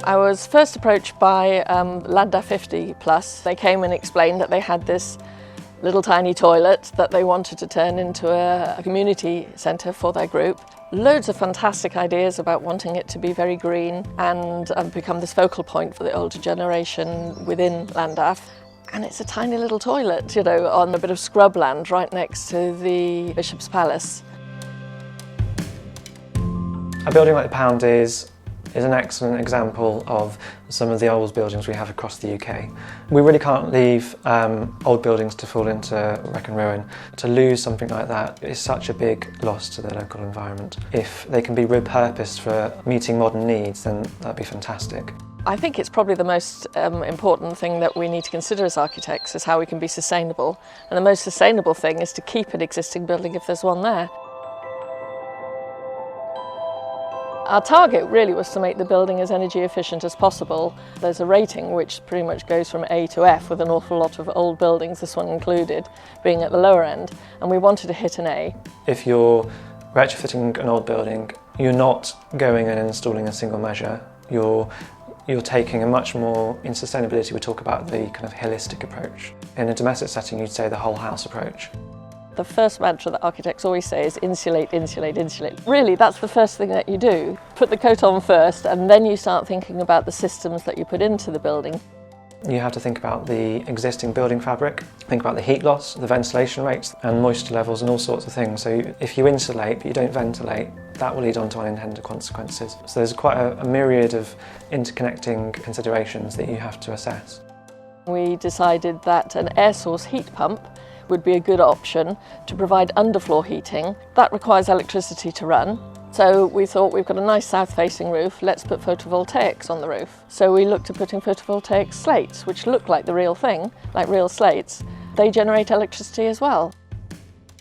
I was first approached by Llandaff 50 Plus. They came and explained that they had this little tiny toilet that they wanted to turn into a community centre for their group. Loads of fantastic ideas about wanting it to be very green and become this focal point for the older generation within Llandaff. And it's a tiny little toilet, you know, on a bit of scrubland right next to the Bishop's Palace. A building like the Pound is an excellent example of some of the old buildings we have across the UK. We really can't leave old buildings to fall into wreck and ruin. To lose something like that is such a big loss to the local environment. If they can be repurposed for meeting modern needs, then that'd be fantastic. I think it's probably the most important thing that we need to consider as architects is how we can be sustainable. And the most sustainable thing is to keep an existing building if there's one there. Our target really was to make the building as energy efficient as possible. There's a rating which pretty much goes from A to F with an awful lot of old buildings, this one included, being at the lower end, and we wanted to hit an A. If you're retrofitting an old building, you're not going and installing a single measure. You're taking a much more, in sustainability we talk about the kind of holistic approach. In a domestic setting you'd say the whole house approach. The first mantra that architects always say is insulate, insulate, insulate. Really, that's the first thing that you do. Put the coat on first and then you start thinking about the systems that you put into the building. You have to think about the existing building fabric, think about the heat loss, the ventilation rates and moisture levels and all sorts of things. So if you insulate but you don't ventilate, that will lead on to unintended consequences. So there's quite a myriad of interconnecting considerations that you have to assess. We decided that an air source heat pump would be a good option to provide underfloor heating. That requires electricity to run. So we thought, we've got a nice south-facing roof, let's put photovoltaics on the roof. So we looked at putting photovoltaic slates, which look like the real thing, like real slates. They generate electricity as well.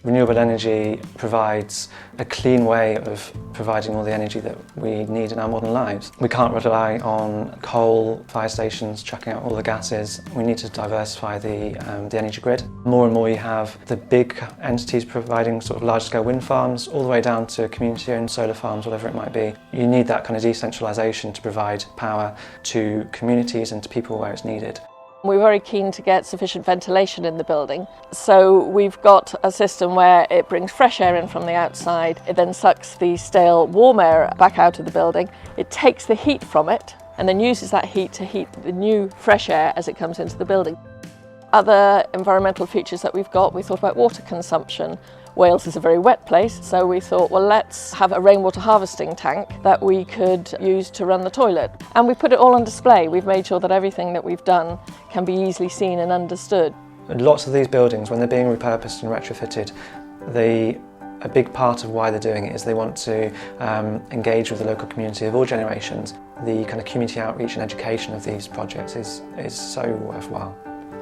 Renewable energy provides a clean way of providing all the energy that we need in our modern lives. We can't rely on coal, fire stations chucking out all the gases. We need to diversify the energy grid. More and more you have the big entities providing sort of large-scale wind farms, all the way down to community-owned solar farms, whatever it might be. You need that kind of decentralisation to provide power to communities and to people where it's needed. We're very keen to get sufficient ventilation in the building, so we've got a system where it brings fresh air in from the outside, it then sucks the stale warm air back out of the building, it takes the heat from it and then uses that heat to heat the new fresh air as it comes into the building. Other environmental features that we've got, we thought about water consumption. Wales is a very wet place, so we thought, well, let's have a rainwater harvesting tank that we could use to run the toilet. And we put it all on display. We've made sure that everything that we've done can be easily seen and understood. Lots of these buildings, when they're being repurposed and retrofitted, a big part of why they're doing it is they want to engage with the local community of all generations. The kind of community outreach and education of these projects is so worthwhile.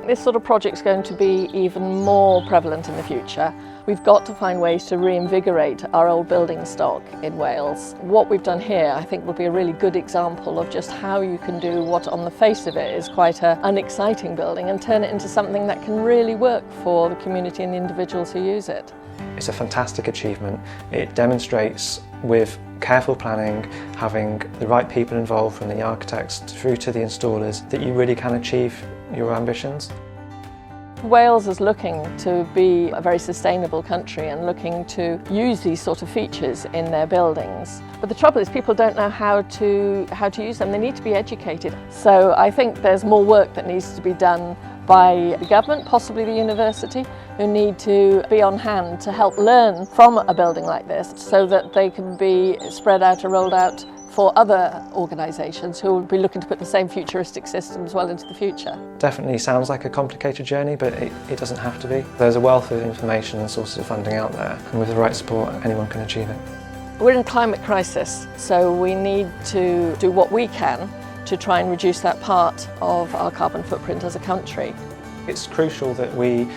This sort of project's going to be even more prevalent in the future. We've got to find ways to reinvigorate our old building stock in Wales. What we've done here, I think, will be a really good example of just how you can do what on the face of it is quite an unexciting building and turn it into something that can really work for the community and the individuals who use it. It's a fantastic achievement. It demonstrates with careful planning, having the right people involved from the architects through to the installers, that you really can achieve your ambitions. Wales is looking to be a very sustainable country and looking to use these sort of features in their buildings. But the trouble is people don't know how to use them. They need to be educated. So I think there's more work that needs to be done by the government, possibly the university, who need to be on hand to help learn from a building like this so that they can be spread out and rolled out for other organisations who will be looking to put the same futuristic systems well into the future. Definitely sounds like a complicated journey, but it doesn't have to be. There's a wealth of information and sources of funding out there, and with the right support anyone can achieve it. We're in a climate crisis, so we need to do what we can to try and reduce that part of our carbon footprint as a country. It's crucial that we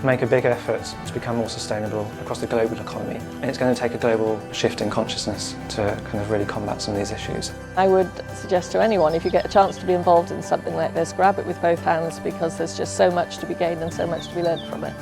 make a big effort to become more sustainable across the global economy, and it's going to take a global shift in consciousness to kind of really combat some of these issues. I would suggest to anyone, if you get a chance to be involved in something like this, grab it with both hands, because there's just so much to be gained and so much to be learned from it.